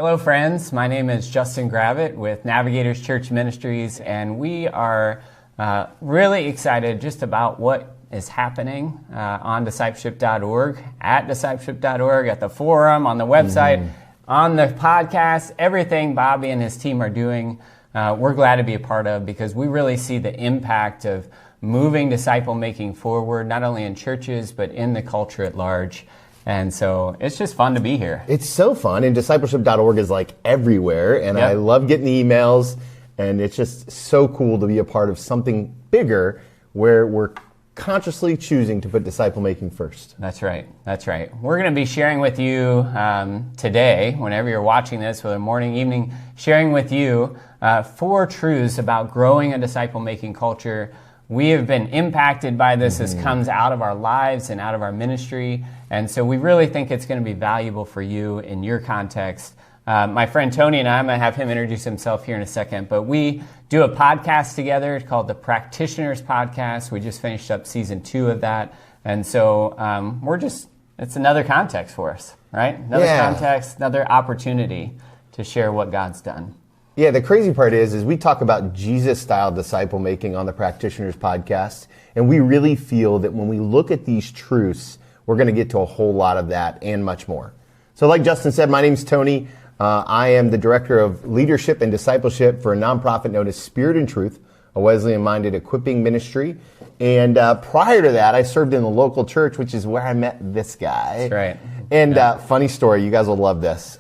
Hello, friends. My name is Justin Gravitt with Navigators Church Ministries, and we are really excited just about what is happening on Discipleship.org, at Discipleship.org, at the forum, on the website, on the podcast, everything Bobby and his team are doing. We're glad to be a part of because we really see the impact of moving disciple making forward, not only in churches, but in the culture at large. And so it's just fun to be here. It's so fun, and discipleship.org is like everywhere, and I love getting the emails, and it's just so cool to be a part of something bigger where we're consciously choosing to put disciple making first. That's right. That's right. We're going to be sharing with you today, whenever you're watching this, whether morning, evening, sharing with you 4 truths about growing a disciple making culture. We have been impacted by this. This comes out of our lives and out of our ministry. And so we really think it's going to be valuable for you in your context. My friend Tony and I'm going to have him introduce himself here in a second, but we do a podcast together called the Practitioners Podcast. We just finished up season 2 of that. And so it's another context for us, right? Another context, another opportunity to share what God's done. Yeah, the crazy part is we talk about Jesus-style disciple making on the Practitioners Podcast, and we really feel that when we look at these truths, we're going to get to a whole lot of that and much more. So like Justin said, my name's Tony. I am the Director of Leadership and Discipleship for a nonprofit known as Spirit and Truth, a Wesleyan-minded equipping ministry. And prior to that, I served in the local church, which is where I met this guy. That's right. And funny story, you guys will love this.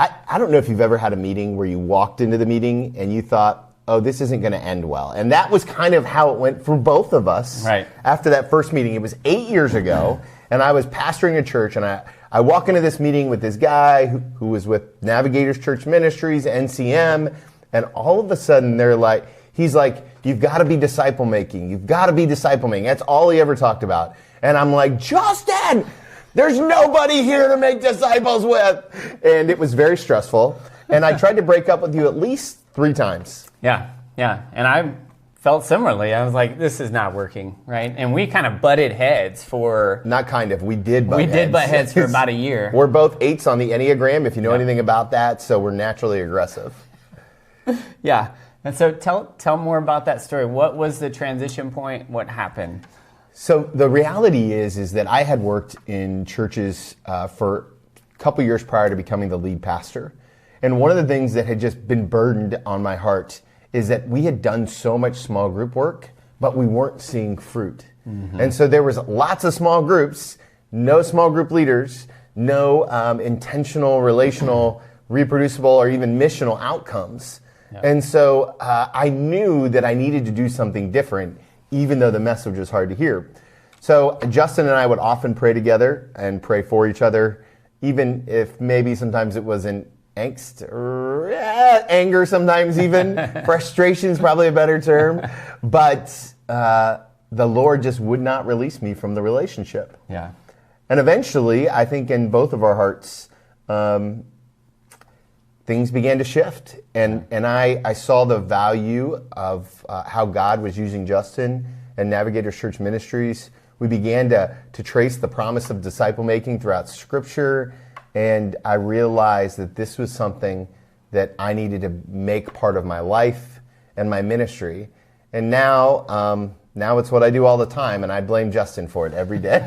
I don't know if you've ever had a meeting where you walked into the meeting and you thought, oh, this isn't going to end well. And that was kind of how it went for both of us. Right. After that first meeting. It was 8 years ago, and I was pastoring a church, and I walk into this meeting with this guy who was with Navigators Church Ministries, NCM, and all of a sudden he's like, you've got to be disciple making. You've got to be disciple making. That's all he ever talked about. And I'm like, Justin! There's nobody here to make disciples with. And it was very stressful. And I tried to break up with you at least 3 times. Yeah. And I felt similarly. I was like, this is not working, right? And we kind of butted heads for... Not kind of. We did butt heads. We did butt heads for about a year. We're both 8s on the Enneagram, if you know anything about that. So we're naturally aggressive. Yeah. And so tell more about that story. What was the transition point? What happened? So the reality is that I had worked in churches for a couple years prior to becoming the lead pastor. And one of the things that had just been burdened on my heart is that we had done so much small group work, but we weren't seeing fruit. And so there was lots of small groups, no small group leaders, no intentional, relational, reproducible, or even missional outcomes. Yeah. And so I knew that I needed to do something different, even though the message was hard to hear. So Justin and I would often pray together and pray for each other, even if maybe sometimes it was in angst or anger sometimes even. Frustration is probably a better term. But the Lord just would not release me from the relationship. Yeah. And eventually, I think in both of our hearts, things began to shift, and I saw the value of how God was using Justin and Navigators Church Ministries. We began to trace the promise of disciple making throughout Scripture, and I realized that this was something that I needed to make part of my life and my ministry. And now it's what I do all the time, and I blame Justin for it every day.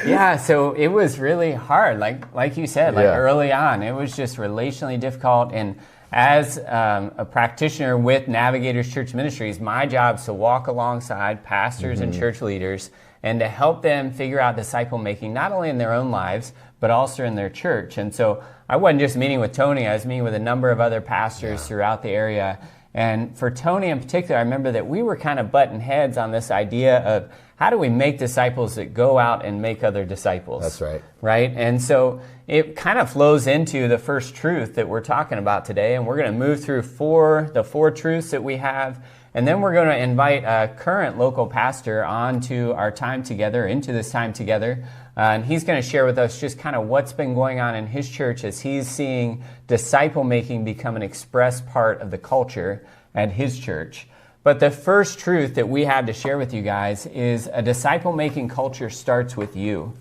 Yeah, so it was really hard, like you said, early on. It was just relationally difficult. And as a practitioner with Navigators Church Ministries, my job is to walk alongside pastors and church leaders and to help them figure out disciple making, not only in their own lives, but also in their church. And so I wasn't just meeting with Tony, I was meeting with a number of other pastors throughout the area. And for Tony in particular, I remember that we were kind of butting heads on this idea of how do we make disciples that go out and make other disciples? That's right. Right? And so it kind of flows into the first truth that we're talking about today. And we're going to move through the four truths that we have. And then we're going to invite a current local pastor onto our time together, into this time together. And he's going to share with us just kind of what's been going on in his church as he's seeing disciple making become an express part of the culture at his church. But the first truth that we have to share with you guys is a disciple making culture starts with you.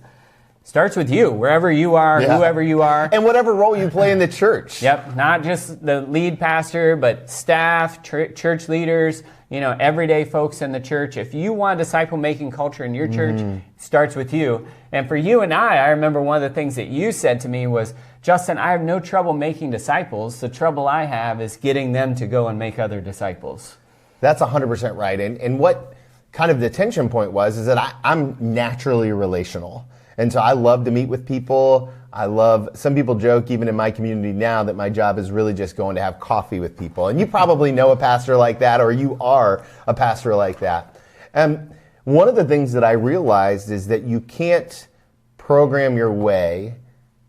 Starts with you, wherever you are, whoever you are. And whatever role you play in the church. Yep, not just the lead pastor, but staff, church leaders, everyday folks in the church. If you want a disciple-making culture in your church, it starts with you. And for you and I remember one of the things that you said to me was, Justin, I have no trouble making disciples. The trouble I have is getting them to go and make other disciples. That's 100% right. And what kind of the tension point was is that I'm naturally relational. And so I love to meet with people. Some people joke even in my community now that my job is really just going to have coffee with people. And you probably know a pastor like that, or you are a pastor like that. One of the things that I realized is that you can't program your way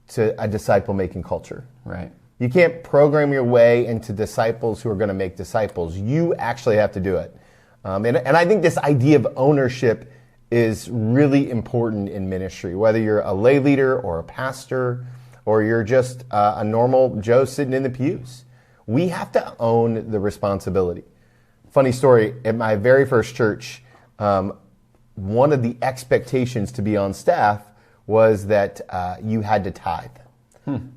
to a disciple-making culture. Right. You can't program your way into disciples who are going to make disciples. You actually have to do it. And I think this idea of ownership is really important in ministry, whether you're a lay leader or a pastor, or you're just a normal Joe sitting in the pews. We have to own the responsibility. Funny story, at my very first church, one of the expectations to be on staff was that you had to tithe.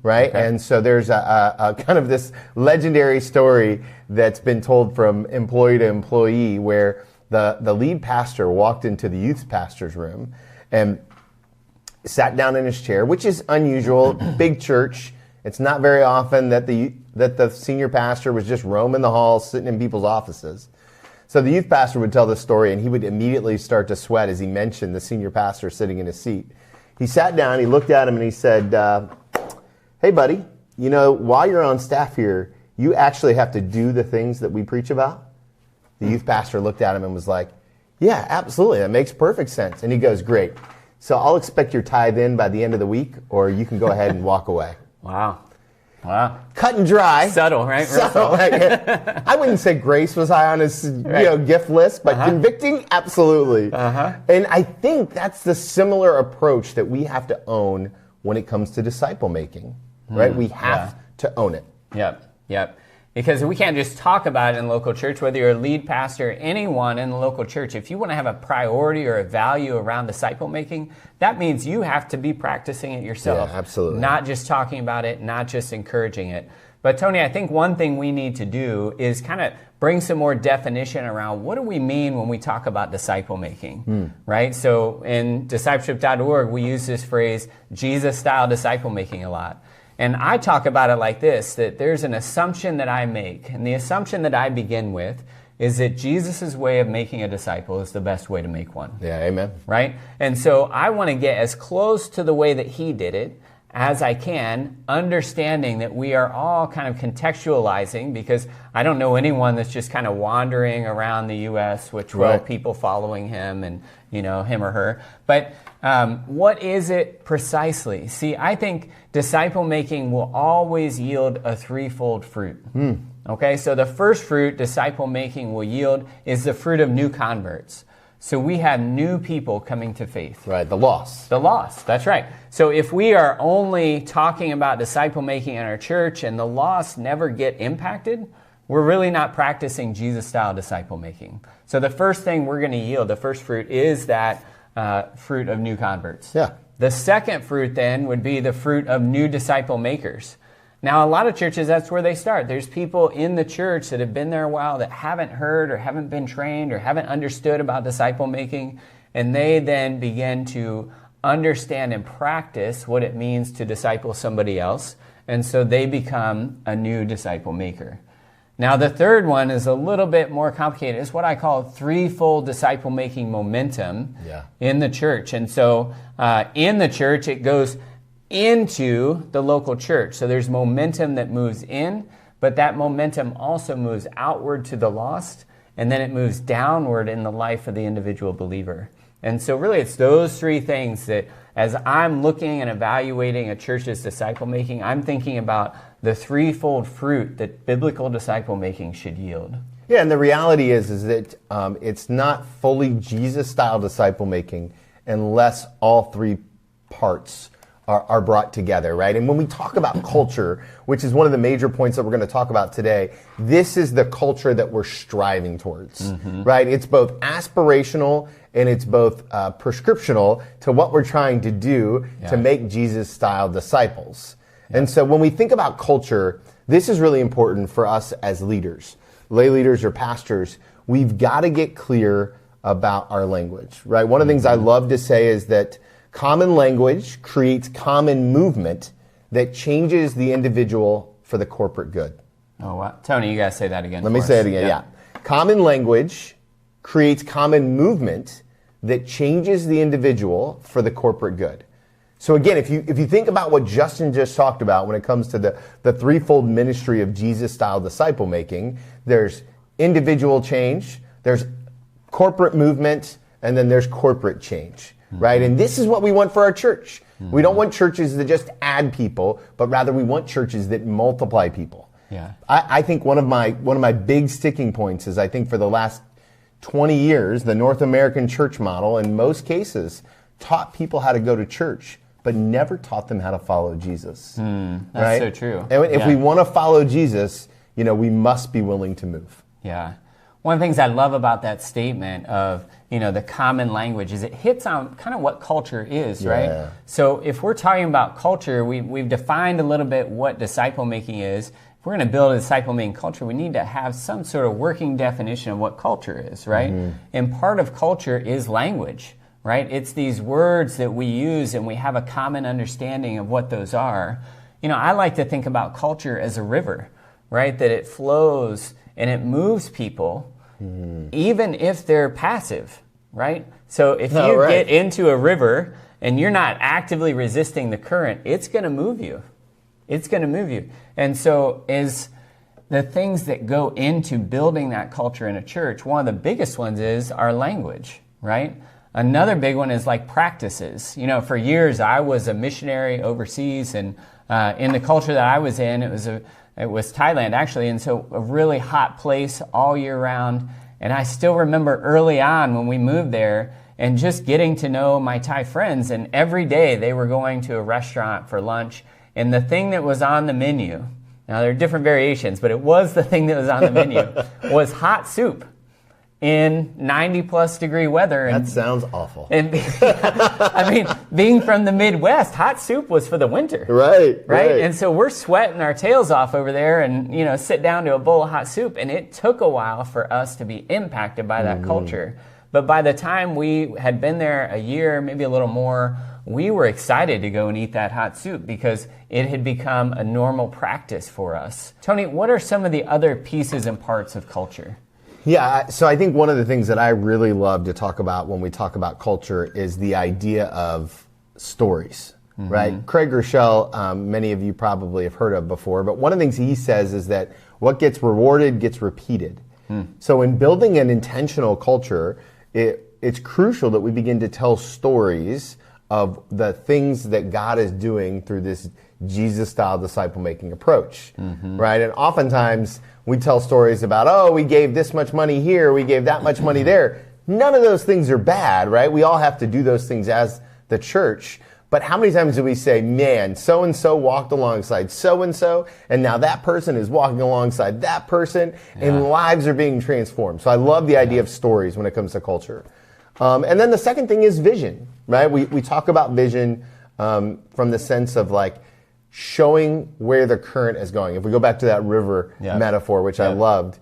Right? Okay. And so there's a kind of this legendary story that's been told from employee to employee where the lead pastor walked into the youth pastor's room and sat down in his chair, which is unusual. Big church. It's not very often that the senior pastor was just roaming the halls, sitting in people's offices. So the youth pastor would tell this story, and he would immediately start to sweat as he mentioned the senior pastor sitting in his seat. He sat down, he looked at him, and he said, hey, buddy, while you're on staff here, you actually have to do the things that we preach about. The youth pastor looked at him and was like, yeah, absolutely. That makes perfect sense. And he goes, great. So I'll expect your tithe in by the end of the week, or you can go ahead and walk away. Wow. Cut and dry. Subtle, right? Subtle. I wouldn't say grace was high on his gift list, but convicting, absolutely. And I think that's the similar approach that we have to own when it comes to disciple making, right? We have to own it. Yep. Because we can't just talk about it in local church, whether you're a lead pastor, anyone in the local church. If you want to have a priority or a value around disciple making, that means you have to be practicing it yourself. Yeah, absolutely. Not just talking about it, not just encouraging it. But Tony, I think one thing we need to do is kind of bring some more definition around what do we mean when we talk about disciple making, right? So in discipleship.org, we use this phrase, Jesus-style disciple making a lot. And I talk about it like this, that there's an assumption that I make. And the assumption that I begin with is that Jesus' way of making a disciple is the best way to make one. Yeah, amen. Right? And so I want to get as close to the way that he did it as I can, understanding that we are all kind of contextualizing, because I don't know anyone that's just kind of wandering around the U.S. with 12 people following him and, him or her. But what is it precisely? See, I think disciple making will always yield a threefold fruit. Okay, so the first fruit disciple making will yield is the fruit of new converts. So we have new people coming to faith. Right, the lost. The lost, that's right. So if we are only talking about disciple making in our church and the lost never get impacted, we're really not practicing Jesus-style disciple making. So the first thing we're going to yield, the first fruit, is that fruit of new converts. Yeah. The second fruit then would be the fruit of new disciple makers. Now, a lot of churches, that's where they start. There's people in the church that have been there a while that haven't heard or haven't been trained or haven't understood about disciple making, and they then begin to understand and practice what it means to disciple somebody else, and so they become a new disciple maker. Now, the third one is a little bit more complicated. It's what I call threefold disciple-making momentum in the church. And so in the church, it goes into the local church. So there's momentum that moves in, but that momentum also moves outward to the lost, and then it moves downward in the life of the individual believer. And so really it's those three things that as I'm looking and evaluating a church's disciple making, I'm thinking about the threefold fruit that biblical disciple making should yield. Yeah, and the reality is that it's not fully Jesus-style disciple making unless all three parts are brought together, right? And when we talk about culture, which is one of the major points that we're going to talk about today, this is the culture that we're striving towards, right? It's both aspirational and it's both prescriptional to what we're trying to do to make Jesus-style disciples. And so when we think about culture, this is really important for us as leaders, lay leaders or pastors. We've got to get clear about our language, right? One of the things I love to say is that common language creates common movement that changes the individual for the corporate good. Oh, wow. Tony, you got to say that again. Let me say it again, yeah. Common language creates common movement that changes the individual for the corporate good. So again, if you think about what Justin just talked about when it comes to the threefold ministry of Jesus-style disciple making, there's individual change, there's corporate movement, and then there's corporate change, right? And this is what we want for our church. We don't want churches that just add people, but rather we want churches that multiply people. Yeah. I think one of my big sticking points is I think for the last 20 years, the North American church model in most cases taught people how to go to church, but never taught them how to follow Jesus. That's right? so true. And if we want to follow Jesus, we must be willing to move. Yeah. One of the things I love about that statement of, the common language is it hits on kind of what culture is, right? So if we're talking about culture, we've defined a little bit what disciple making is. If we're going to build a disciple making culture, we need to have some sort of working definition of what culture is, right? And part of culture is language, right? It's these words that we use and we have a common understanding of what those are. I like to think about culture as a river, right? That it flows and it moves people, even if they're passive, right? So if you get into a river and you're not actively resisting the current, it's going to move you. It's going to move you. And so is the things that go into building that culture in a church, one of the biggest ones is our language, right? Another big one is like practices. For years I was a missionary overseas, and in the culture that I was in, it was Thailand actually, and so a really hot place all year round. And I still remember early on when we moved there and just getting to know my Thai friends, and every day they were going to a restaurant for lunch, and the thing that was on the menu, now there are different variations, but it was the thing that was on the menu, was hot soup in 90 plus degree weather. That sounds awful. And being from the Midwest, hot soup was for the winter. Right. And so we're sweating our tails off over there and, sit down to a bowl of hot soup. And it took a while for us to be impacted by that culture. But by the time we had been there a year, maybe a little more, we were excited to go and eat that hot soup because it had become a normal practice for us. Tony, what are some of the other pieces and parts of culture? Yeah, so I think one of the things that I really love to talk about when we talk about culture is the idea of stories, right? Craig Rochelle, many of you probably have heard of before, but one of the things he says is that what gets rewarded gets repeated. So in building an intentional culture, it's crucial that we begin to tell stories of the things that God is doing through this Jesus-style disciple-making approach, right? And oftentimes we tell stories about, we gave this much money here, we gave that much money there. None of those things are bad, right? We all have to do those things as the church. But how many times do we say, man, so-and-so walked alongside so-and-so, and now that person is walking alongside that person, and lives are being transformed. So I love the idea of stories when it comes to culture. And then the second thing is vision, right? We talk about vision from the sense of like showing where the current is going. If we go back to that river metaphor, which I loved,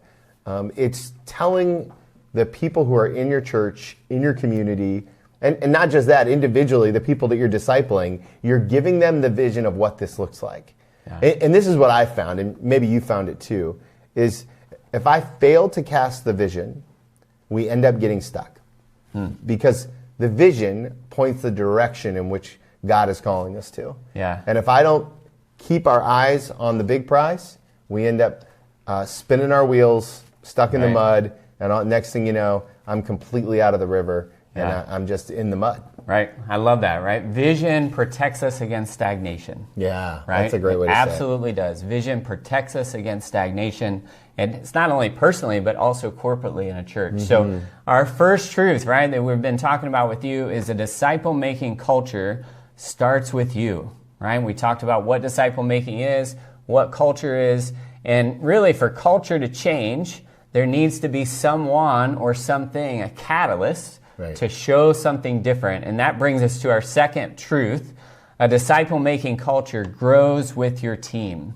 it's telling the people who are in your church, in your community, and not just that, individually, the people that you're discipling, you're giving them the vision of what this looks like. And this is what I found, and maybe you found it too, is if I fail to cast the vision, we end up getting stuck. Because the vision points the direction in which God is calling us to. And if I don't keep our eyes on the big prize, we end up spinning our wheels, stuck in the mud, and next thing you know, I'm completely out of the river, and I'm just in the mud. Right. I love that, right? Vision protects us against stagnation. Yeah, right? That's a great way to say it. Absolutely does. Vision protects us against stagnation. And it's not only personally, but also corporately in a church. So our first truth, right, that we've been talking about with you is a disciple-making culture starts with you, right? We talked about what disciple making is, what culture is, and really for culture to change, there needs to be someone or something, a catalyst, to show something different. And that brings us to our second truth. A disciple-making culture grows with your team.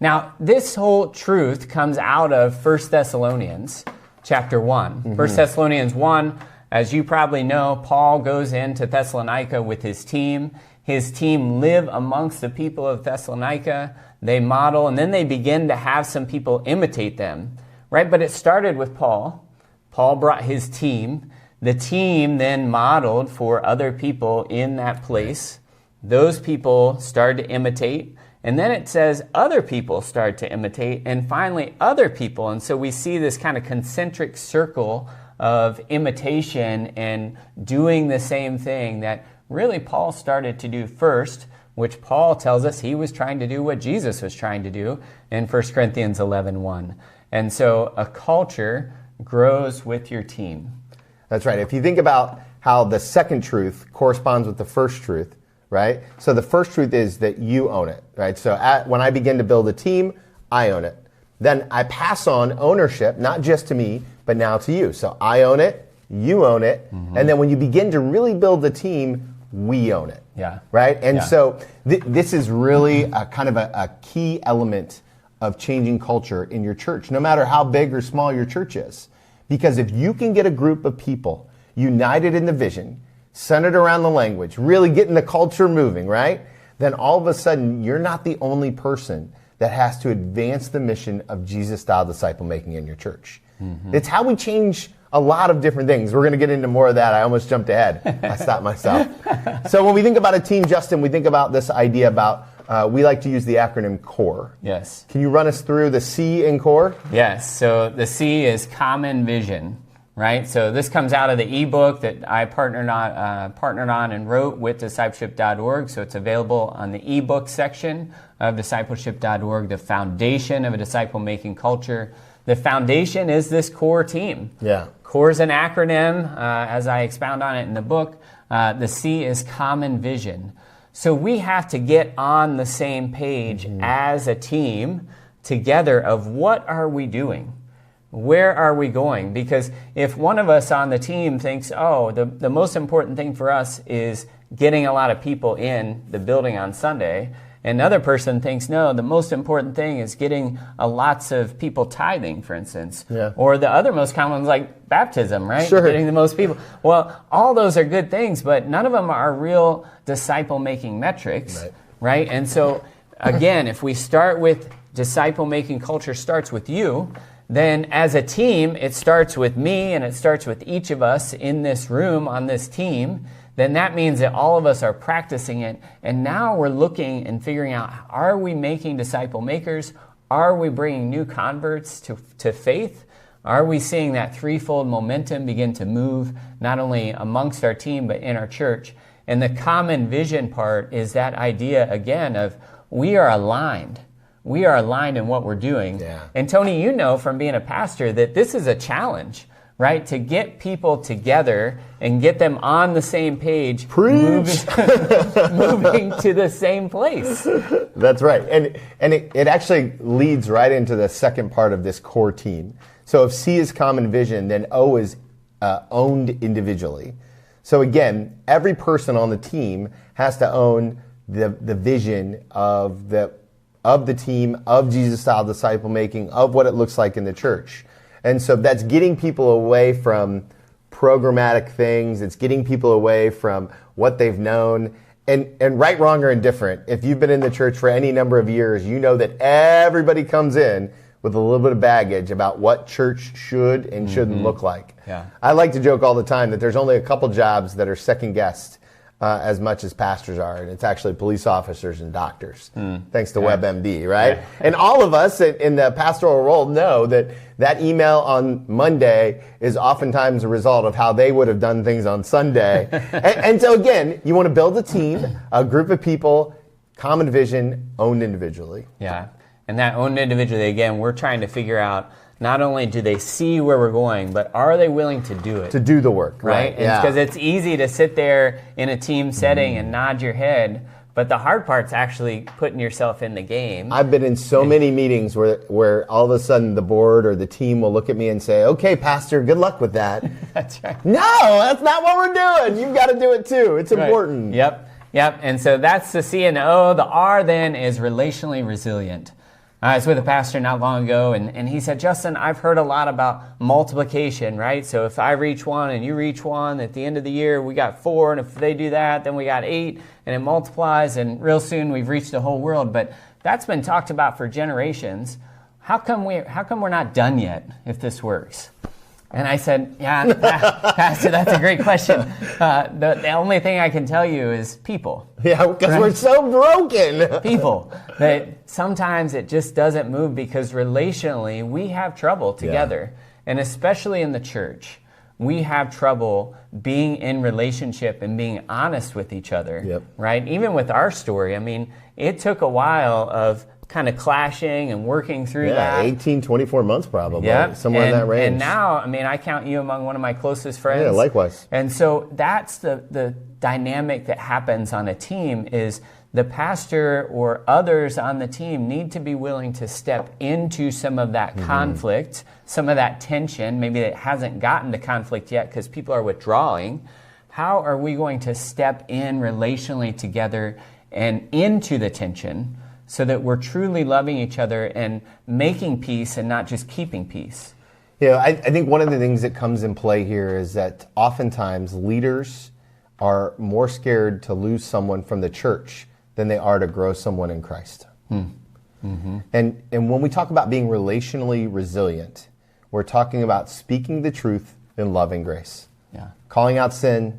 Now, this whole truth comes out of 1 Thessalonians chapter 1. 1 Thessalonians 1, as you probably know, Paul goes into Thessalonica with his team. His team live amongst the people of Thessalonica. They model, and then they begin to have some people imitate them, right? But it started with Paul. Paul brought his team. The team then modeled for other people in that place. Those people started to imitate. And then it says other people start to imitate, and finally other people. And so we see this kind of concentric circle of imitation and doing the same thing that really Paul started to do first, which Paul tells us he was trying to do what Jesus was trying to do in 1 Corinthians 11:1. And so a culture grows with your team. That's right. If you think about how the second truth corresponds with the first truth, right? So the first truth is that you own it, right? So when I begin to build a team, I own it. Then I pass on ownership, not just to me, but now to you. So I own it, you own it, and then when you begin to really build the team, we own it. Yeah. Right? And so this is really a kind of a key element of changing culture in your church, no matter how big or small your church is. Because if you can get a group of people united in the vision, centered around the language, really getting the culture moving, right? Then all of a sudden, you're not the only person that has to advance the mission of Jesus-style disciple making in your church. It's how we change a lot of different things. We're going to get into more of that. I almost jumped ahead. I stopped myself. So when we think about a team, Justin, we think about this idea about, we like to use the acronym CORE. Yes. Can you run us through the C in CORE? Yes. So the C is common vision, right? So this comes out of the ebook that I partnered on and wrote with Discipleship.org. So it's available on the ebook section of Discipleship.org, the foundation of a disciple-making culture. The foundation is this core team. Yeah. CORE is an acronym, as I expound on it in the book. The C is common vision. So we have to get on the same page as a team together of what are we doing? Where are we going? Because if one of us on the team thinks, oh, the most important thing for us is getting a lot of people in the building on Sunday, and another person thinks, no, the most important thing is getting lots of people tithing, for instance. Yeah. Or the other most common ones like baptism, right? Sure. Getting the most people. Well, all those are good things, but none of them are real disciple-making metrics, right? And so, again, if we start with disciple-making culture starts with you, then as a team, it starts with me and it starts with each of us in this room on this team. Then that means that all of us are practicing it. And now we're looking and figuring out, are we making disciple makers? Are we bringing new converts to faith? Are we seeing that threefold momentum begin to move not only amongst our team, but in our church? And the common vision part is that idea, again, of we are aligned. We are aligned in what we're doing. Yeah. And Tony, you know from being a pastor that this is a challenge, right? To get people together and get them on the same page, moving to the same place. That's right. And it actually leads right into the second part of this core team. So if C is common vision, then O is owned individually. So again, every person on the team has to own the vision of the team, of Jesus-style disciple making, of what it looks like in the church. And so that's getting people away from programmatic things. It's getting people away from what they've known. And right, wrong, or indifferent, if you've been in the church for any number of years, you know that everybody comes in with a little bit of baggage about what church should and shouldn't look like. Yeah. I like to joke all the time that there's only a couple jobs that are second-guessed as much as pastors are, and it's actually police officers and doctors, thanks to WebMD, right? Yeah. And all of us in the pastoral role know that email on Monday is oftentimes a result of how they would have done things on Sunday. and so again, you want to build a team, a group of people, common vision, owned individually. Yeah, and that owned individually, again, we're trying to figure out not only do they see where we're going, but are they willing to do it? To do the work, right? Because it's easy to sit there in a team setting and nod your head, but the hard part's actually putting yourself in the game. I've been in so many meetings where all of a sudden the board or the team will look at me and say, okay, Pastor, good luck with that. That's right. No, that's not what we're doing. You've got to do it too. It's important. Yep. And so that's the C and O. The R then is relationally resilient. I was with a pastor not long ago, and he said, Justin, I've heard a lot about multiplication, right? So if I reach one and you reach one, at the end of the year, we got 4, and if they do that, then we got 8, and it multiplies, and real soon we've reached the whole world. But that's been talked about for generations. How come we're not done yet if this works? And I said, yeah, Pastor, that's a great question. The only thing I can tell you is people. Yeah, because we're so broken. People. That sometimes it just doesn't move because relationally we have trouble together. Yeah. And especially in the church, we have trouble being in relationship and being honest with each other, right? Even with our story, I mean, it took a while of kind of clashing and working through that. 18, 24 months probably, somewhere in that range. And now, I mean, I count you among one of my closest friends. Yeah, likewise. And so that's the dynamic that happens on a team is the pastor or others on the team need to be willing to step into some of that conflict, some of that tension. Maybe it hasn't gotten to conflict yet because people are withdrawing. How are we going to step in relationally together and into the tension so that we're truly loving each other and making peace and not just keeping peace? Yeah, I think one of the things that comes in play here is that oftentimes leaders are more scared to lose someone from the church than they are to grow someone in Christ. And when we talk about being relationally resilient, we're talking about speaking the truth in love and grace. Yeah. Calling out sin,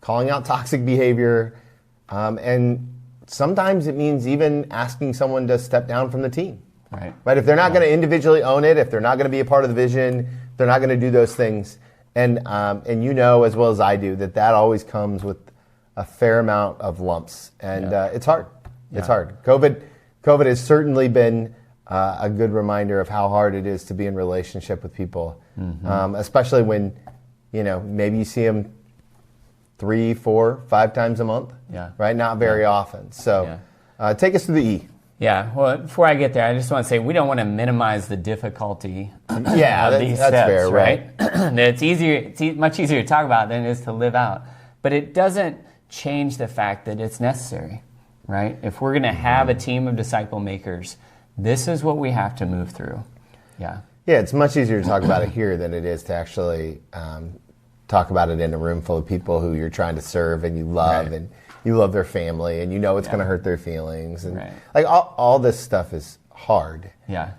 calling out toxic behavior, and sometimes it means even asking someone to step down from the team. Right? If they're not going to individually own it, if they're not going to be a part of the vision, they're not going to do those things. And you know as well as I do that always comes with a fair amount of lumps. And it's hard. It's hard. COVID has certainly been a good reminder of how hard it is to be in relationship with people, especially when, maybe you see them 3, 4, 5 times a month, right? Not very often. So take us to the E. Yeah, well, before I get there, I just want to say we don't want to minimize the difficulty of these that's steps, fair, right? It's much easier to talk about than it is to live out. But it doesn't change the fact that it's necessary, right? If we're going to have a team of disciple makers, this is what we have to move through. Yeah, it's much easier to talk about it here than it is to actually talk about it in a room full of people who you're trying to serve and you love and you love their family and you know it's going to hurt their feelings. And like all this stuff is hard. Yeah.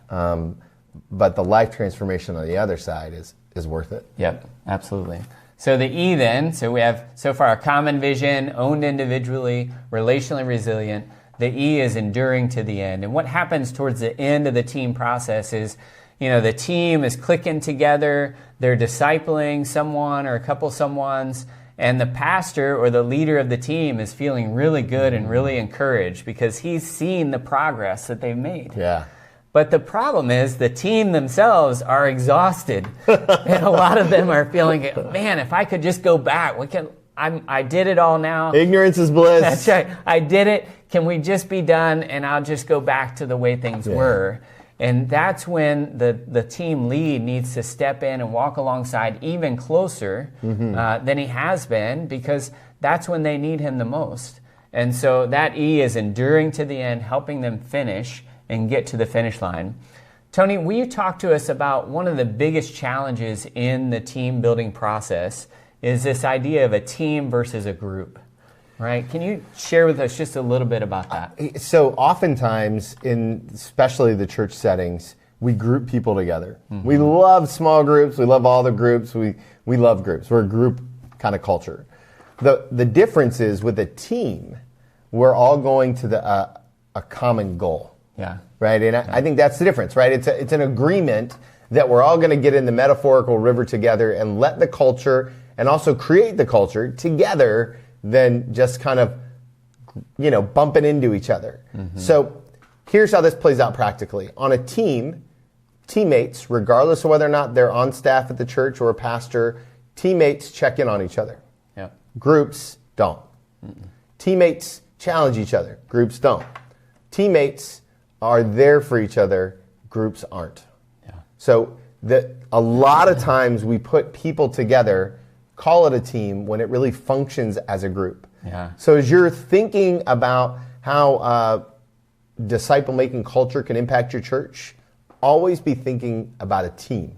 But the life transformation on the other side is worth it. Yep, absolutely. So the E then, so we have so far a common vision, owned individually, relationally resilient. The E is enduring to the end. And what happens towards the end of the team process is, the team is clicking together, they're discipling someone or a couple someones, and the pastor or the leader of the team is feeling really good and really encouraged because he's seen the progress that they've made. Yeah. But the problem is the team themselves are exhausted. And a lot of them are feeling, man, if I could just go back, I did it all now. Ignorance is bliss. That's right. I did it. Can we just be done and I'll just go back to the way things were? And that's when the team lead needs to step in and walk alongside even closer than he has been, because that's when they need him the most. And so that E is enduring to the end, helping them finish and get to the finish line. Tony, will you talk to us about one of the biggest challenges in the team building process is this idea of a team versus a group? Right? Can you share with us just a little bit about that? So oftentimes, in especially the church settings, we group people together. We love small groups. We love all the groups. We love groups. We're a group kind of culture. The difference is with a team, we're all going to a common goal. Yeah. Right? And I think that's the difference, right? It's an agreement that we're all going to get in the metaphorical river together and let the culture and also create the culture together than just kind of, bumping into each other. So here's how this plays out practically. On a team, teammates, regardless of whether or not they're on staff at the church or a pastor, teammates check in on each other. Yep. Groups don't. Teammates challenge each other. Groups don't. Teammates are there for each other. Groups aren't. Yeah. So a lot of times we put people together, call it a team, when it really functions as a group. Yeah. So as you're thinking about how disciple-making culture can impact your church, always be thinking about a team,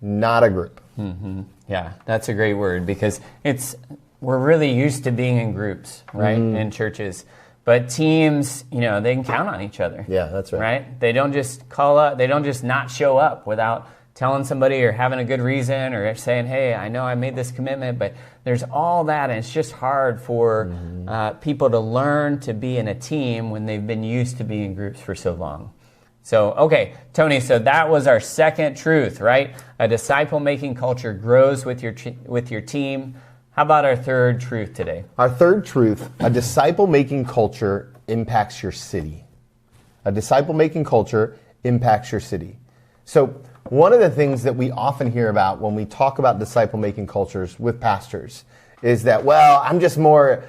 not a group. Mm-hmm. Yeah, that's a great word, because we're really used to being in groups, right, in churches. But teams, they can count on each other. Yeah, that's right. Right? They don't just call up, they don't just not show up without telling somebody or having a good reason or saying, hey, I know I made this commitment, but there's all that, and it's just hard for people to learn to be in a team when they've been used to being in groups for so long. So, okay, Tony, so that was our second truth, right? A disciple-making culture grows with your team. How about our third truth today? Our third truth, a disciple-making culture impacts your city. A disciple-making culture impacts your city. So one of the things that we often hear about when we talk about disciple-making cultures with pastors is that, well, I'm just more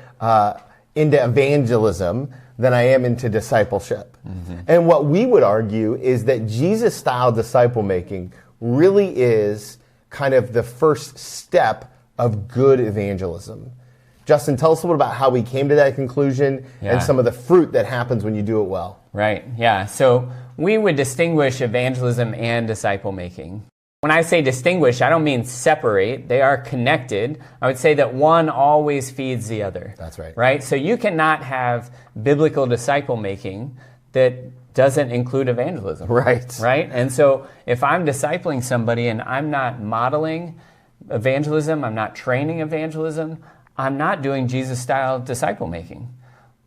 into evangelism than I am into discipleship. Mm-hmm. And what we would argue is that Jesus-style disciple-making really is kind of the first step of good evangelism. Justin, tell us a little about how we came to that conclusion and some of the fruit that happens when you do it well. Right, yeah. So we would distinguish evangelism and disciple-making. When I say distinguish, I don't mean separate. They are connected. I would say that one always feeds the other. That's right. Right? So you cannot have biblical disciple-making that doesn't include evangelism. Right. Right? And so if I'm discipling somebody and I'm not modeling evangelism, I'm not training evangelism, I'm not doing Jesus-style disciple-making.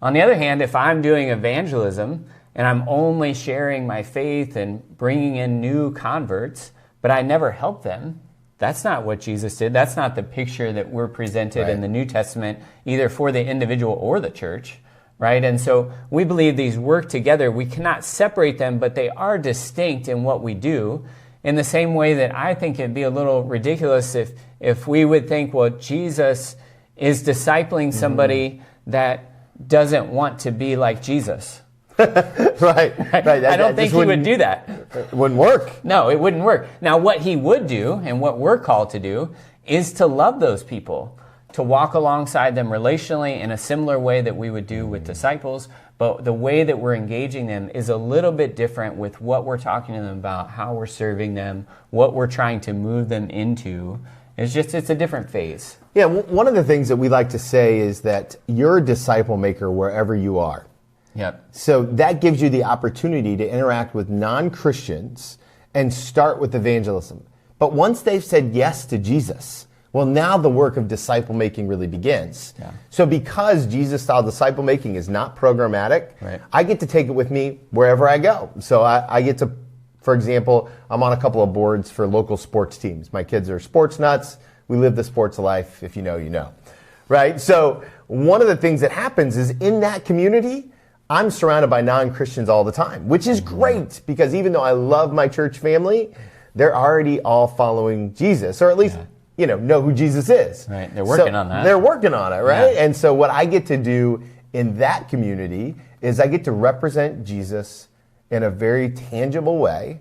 On the other hand, if I'm doing evangelism and I'm only sharing my faith and bringing in new converts, but I never help them, that's not what Jesus did. That's not the picture that we're presented in the New Testament, either for the individual or the church, right? And so we believe these work together. We cannot separate them, but they are distinct in what we do. In the same way that I think it'd be a little ridiculous if we would think, well, Jesus is discipling somebody that doesn't want to be like Jesus. Right. I don't think he would do that. It wouldn't work. No, it wouldn't work. Now, what he would do, and what we're called to do, is to love those people, to walk alongside them relationally in a similar way that we would do with disciples. But the way that we're engaging them is a little bit different with what we're talking to them about, how we're serving them, what we're trying to move them into. It's a different phase. Yeah, one of the things that we like to say is that you're a disciple maker wherever you are. Yep. So that gives you the opportunity to interact with non-Christians and start with evangelism. But once they've said yes to Jesus, well, now the work of disciple making really begins. Yeah. So because Jesus-style disciple making is not programmatic, right, I get to take it with me wherever I go. So I get to, for example, I'm on a couple of boards for local sports teams. My kids are sports nuts. We live the sports life. If you know, you know. Right? So one of the things that happens is in that community, I'm surrounded by non-Christians all the time, which is great because even though I love my church family, they're already all following Jesus, or at least know who Jesus is. Right, they're working on that. They're working on it, right? Yeah. And so what I get to do in that community is I get to represent Jesus in a very tangible way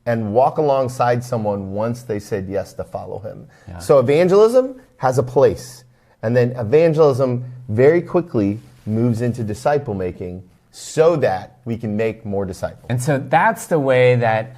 and walk alongside someone once they said yes to follow him. Yeah. So evangelism has a place, and then evangelism very quickly moves into disciple making so that we can make more disciples. And so that's the way that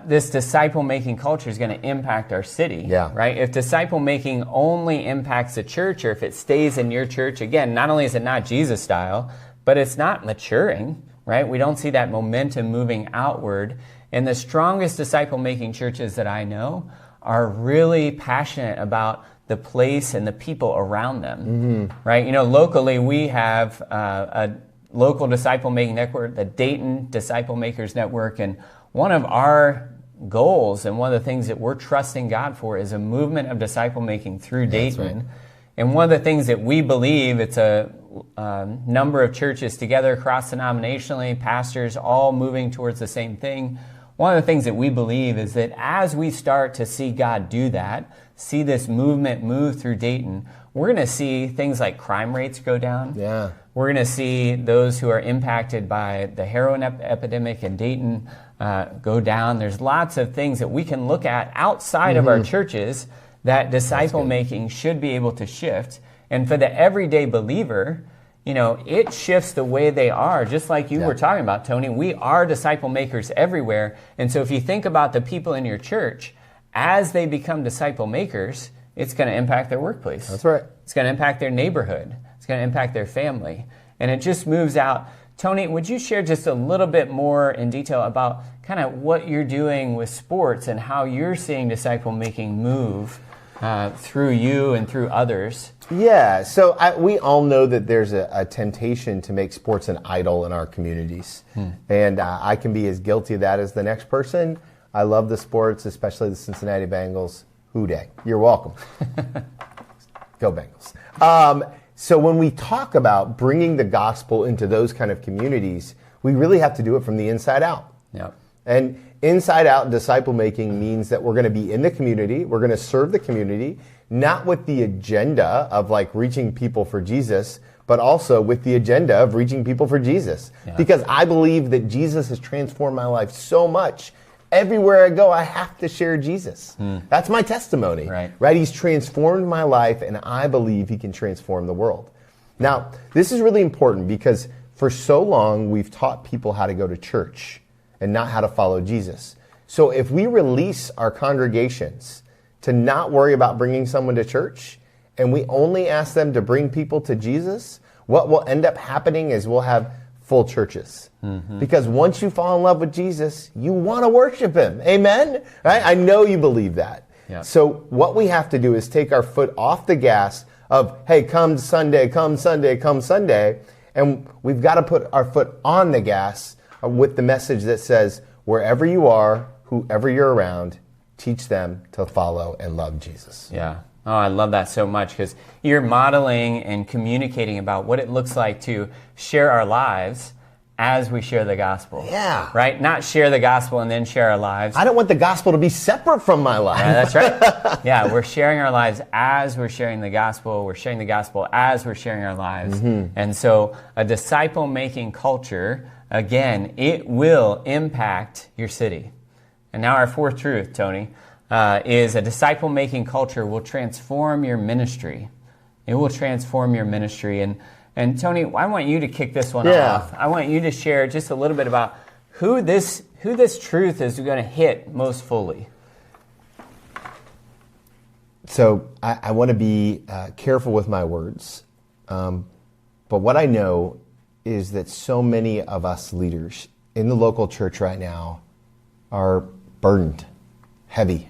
this disciple-making culture is going to impact our city, right? If disciple-making only impacts the church, or if it stays in your church, again, not only is it not Jesus style, but it's not maturing, right? We don't see that momentum moving outward. And the strongest disciple-making churches that I know are really passionate about the place and the people around them, right? Locally, we have a local disciple-making network, the Dayton Disciple Makers Network, and one of our goals and one of the things that we're trusting God for is a movement of disciple-making through Dayton. Right. And one of the things that we believe, it's a number of churches together cross-denominationally, pastors all moving towards the same thing. one of the things that we believe is that as we start to see God do that, see this movement move through Dayton, we're going to see things like crime rates go down. Yeah. We're going to see those who are impacted by the heroin epidemic in Dayton go down. There's lots of things that we can look at outside of our churches that disciple making should be able to shift. And for the everyday believer, it shifts the way they are, just like you were talking about, Tony. We are disciple makers everywhere. And so if you think about the people in your church, as they become disciple makers, it's going to impact their workplace. That's right. It's going to impact their neighborhood. It's going to impact their family. And it just moves out. Tony, would you share just a little bit more in detail about kind of what you're doing with sports and how you're seeing disciple making move through you and through others? Yeah, so we all know that there's a temptation to make sports an idol in our communities. And I can be as guilty of that as the next person. I love the sports, especially the Cincinnati Bengals. Hoo day. You're welcome. Go Bengals. So when we talk about bringing the gospel into those kind of communities, we really have to do it from the inside out. Yep. And inside out disciple making means that we're going to be in the community, we're going to serve the community, not with the agenda of like reaching people for Jesus, but also with the agenda of reaching people for Jesus. Yeah. Because I believe that Jesus has transformed my life so much. Everywhere I go, I have to share Jesus. That's my testimony, right? He's transformed my life, and I believe he can transform the world. Now, this is really important because for so long, we've taught people how to go to church and not how to follow Jesus. So if we release our congregations to not worry about bringing someone to church, and we only ask them to bring people to Jesus, what will end up happening is we'll have full churches. Because once you fall in love with Jesus, you want to worship him. Amen? Right? I know you believe that. Yeah. So what we have to do is take our foot off the gas of, hey, come Sunday, come Sunday, come Sunday. And we've got to put our foot on the gas with the message that says, wherever you are, whoever you're around, teach them to follow and love Jesus. Yeah. Oh, I love that so much because you're modeling and communicating about what it looks like to share our lives as we share the gospel. Yeah. Right? Not share the gospel and then share our lives. I don't want the gospel to be separate from my life. Yeah, that's right. Yeah, we're sharing our lives as we're sharing the gospel. We're sharing the gospel as we're sharing our lives. And so a disciple-making culture, again, it will impact your city. And now our fourth truth, Tony, is a disciple-making culture will transform your ministry. It will transform your ministry. And Tony, I want you to kick this one off. I want you to share just a little bit about who this truth is going to hit most fully. So I want to be careful with my words. But what I know is that so many of us leaders in the local church right now are burdened, heavy.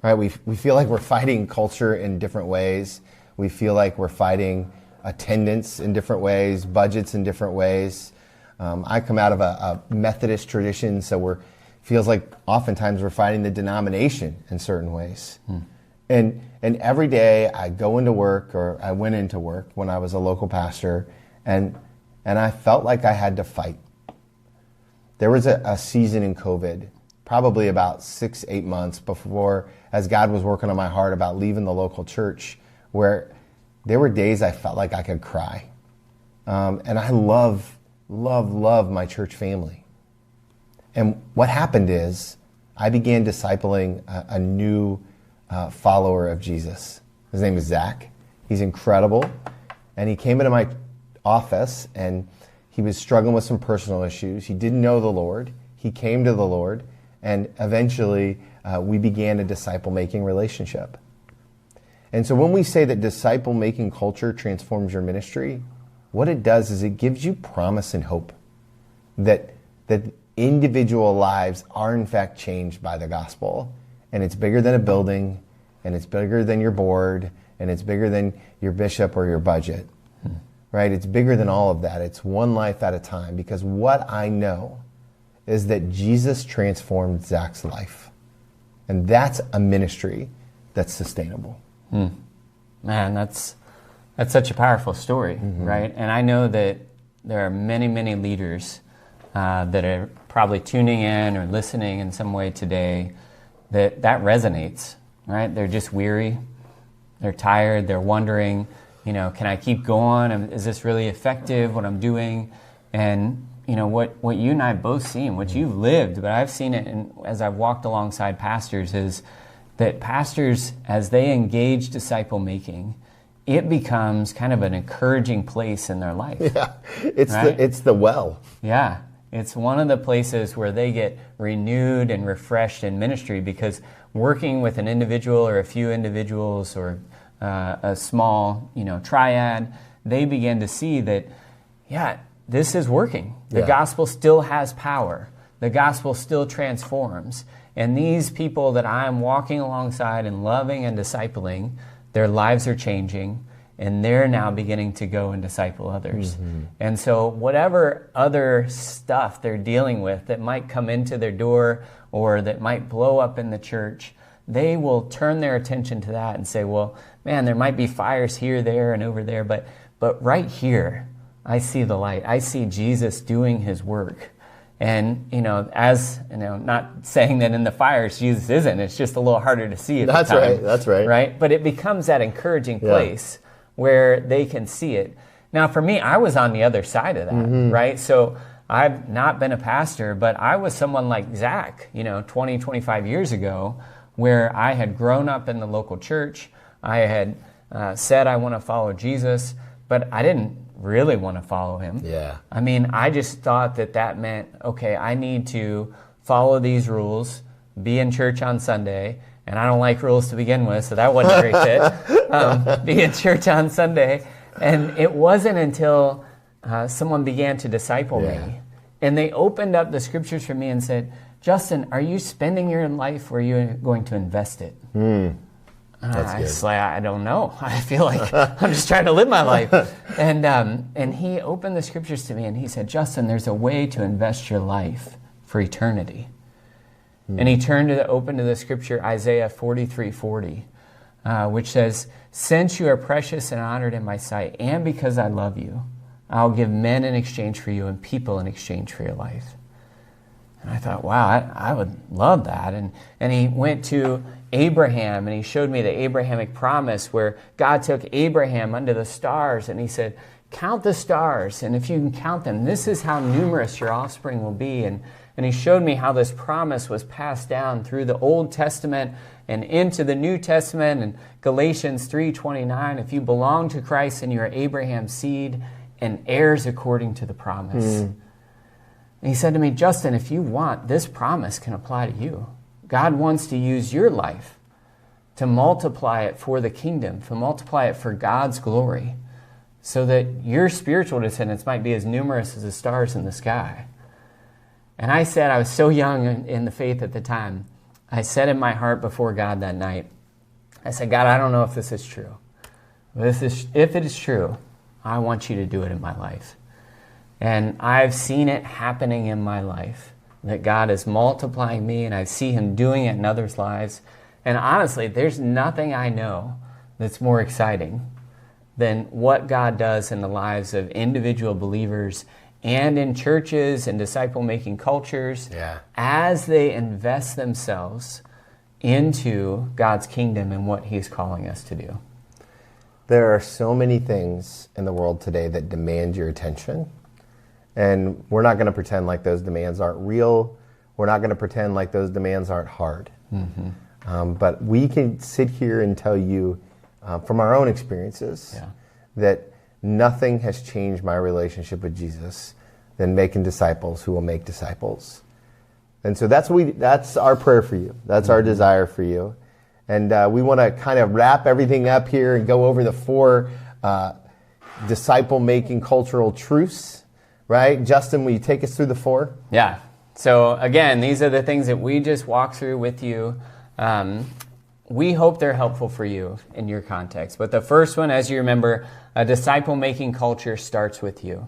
Right? We feel like we're fighting culture in different ways. We feel like we're fighting attendance in different ways, budgets in different ways. I come out of a Methodist tradition, so feels like oftentimes we're fighting the denomination in certain ways. And every day I go into work, or I went into work when I was a local pastor, and I felt like I had to fight. There was a season in COVID, probably about 6-8 months before, as God was working on my heart about leaving the local church, where there were days I felt like I could cry. And I love my church family. And what happened is I began discipling a new follower of Jesus. His name is Zach. He's incredible. And he came into my office and he was struggling with some personal issues. He didn't know the Lord. He came to the Lord. And eventually we began a disciple-making relationship. And so when we say that disciple-making culture transforms your ministry, what it does is it gives you promise and hope that individual lives are in fact changed by the gospel. And it's bigger than a building, and it's bigger than your board, and it's bigger than your bishop or your budget. Right? It's bigger than all of that. It's one life at a time, because what I know is that Jesus transformed Zach's life. And that's a ministry that's sustainable. Man, that's such a powerful story, right? And I know that there are many, many leaders that are probably tuning in or listening in some way today, that resonates, right? They're just weary. They're tired. They're wondering, can I keep going? Is this really effective, what I'm doing? And, what you and I have both seen, what you've lived, but I've seen it as I've walked alongside pastors, is that pastors, as they engage disciple making, it becomes kind of an encouraging place in their life. Yeah, it's right? it's the well. Yeah, it's one of the places where they get renewed and refreshed in ministry, because working with an individual or a few individuals or a small, triad, they begin to see that, this is working. The gospel still has power. The gospel still transforms. And these people that I'm walking alongside and loving and discipling, their lives are changing, and they're now beginning to go and disciple others. Mm-hmm. And so whatever other stuff they're dealing with that might come into their door or that might blow up in the church, they will turn their attention to that and say, well, man, there might be fires here, there, and over there, but right here, I see the light. I see Jesus doing his work. And, not saying that in the fires Jesus isn't, it's just a little harder to see at the time. That's right. Right? But it becomes that encouraging place where they can see it. Now, for me, I was on the other side of that, right? So I've not been a pastor, but I was someone like Zach, 20, 25 years ago, where I had grown up in the local church. I had said I want to follow Jesus, but I didn't really want to follow him. Yeah. I mean, I just thought that meant, okay, I need to follow these rules, be in church on Sunday, and I don't like rules to begin with, so that wasn't a great fit. Be in church on Sunday. And it wasn't until someone began to disciple me, and they opened up the scriptures for me and said, Justin, are you spending your life, or are you going to invest it? That's good. I don't know. I feel like I'm just trying to live my life. And he opened the scriptures to me and he said, Justin, there's a way to invest your life for eternity. And he opened to the scripture Isaiah 43:40, which says, since you are precious and honored in my sight, and because I love you, I'll give men in exchange for you and people in exchange for your life. And I thought, wow, I would love that. And he went to Abraham, and he showed me the Abrahamic promise where God took Abraham under the stars, and he said, count the stars, and if you can count them, this is how numerous your offspring will be. And he showed me how this promise was passed down through the Old Testament and into the New Testament. And Galatians 3:29, if you belong to Christ, and you are Abraham's seed and heirs according to the promise. And he said to me, Justin, if you want, this promise can apply to you. God wants to use your life to multiply it for the kingdom, to multiply it for God's glory, so that your spiritual descendants might be as numerous as the stars in the sky. And I said, I was so young in the faith at the time, I said in my heart before God that night, I said, God, I don't know if this is true. But if it is true, I want you to do it in my life. And I've seen it happening in my life, that God is multiplying me, and I see him doing it in others' lives. And honestly, there's nothing I know that's more exciting than what God does in the lives of individual believers and in churches and disciple-making cultures as they invest themselves into God's kingdom and what he's calling us to do. There are so many things in the world today that demand your attention. And we're not going to pretend like those demands aren't real. We're not going to pretend like those demands aren't hard. But we can sit here and tell you from our own experiences that nothing has changed my relationship with Jesus than making disciples who will make disciples. And so that's our prayer for you. That's our desire for you. And we want to kind of wrap everything up here and go over the 4 disciple-making cultural truths. Right? Justin, will you take us through the 4? Yeah. So again, these are the things that we just walked through with you. We hope they're helpful for you in your context. But the first one, as you remember, a disciple-making culture starts with you.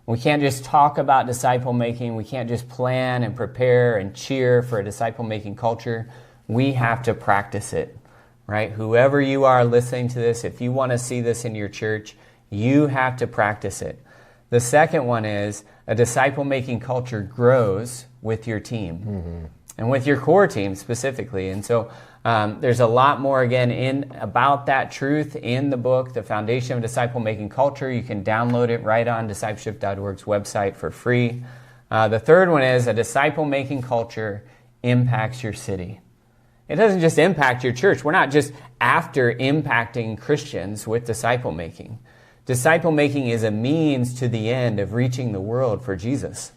We can't just talk about disciple-making. We can't just plan and prepare and cheer for a disciple-making culture. We have to practice it, right? Whoever you are listening to this, if you want to see this in your church, you have to practice it. The second one is a disciple-making culture grows with your team and with your core team specifically. And so there's a lot more, again, about that truth in the book, The Foundation of Disciple-Making Culture. You can download it right on Discipleship.org's website for free. The third one is a disciple-making culture impacts your city. It doesn't just impact your church. We're not just after impacting Christians with disciple-making. Disciple-making is a means to the end of reaching the world for Jesus,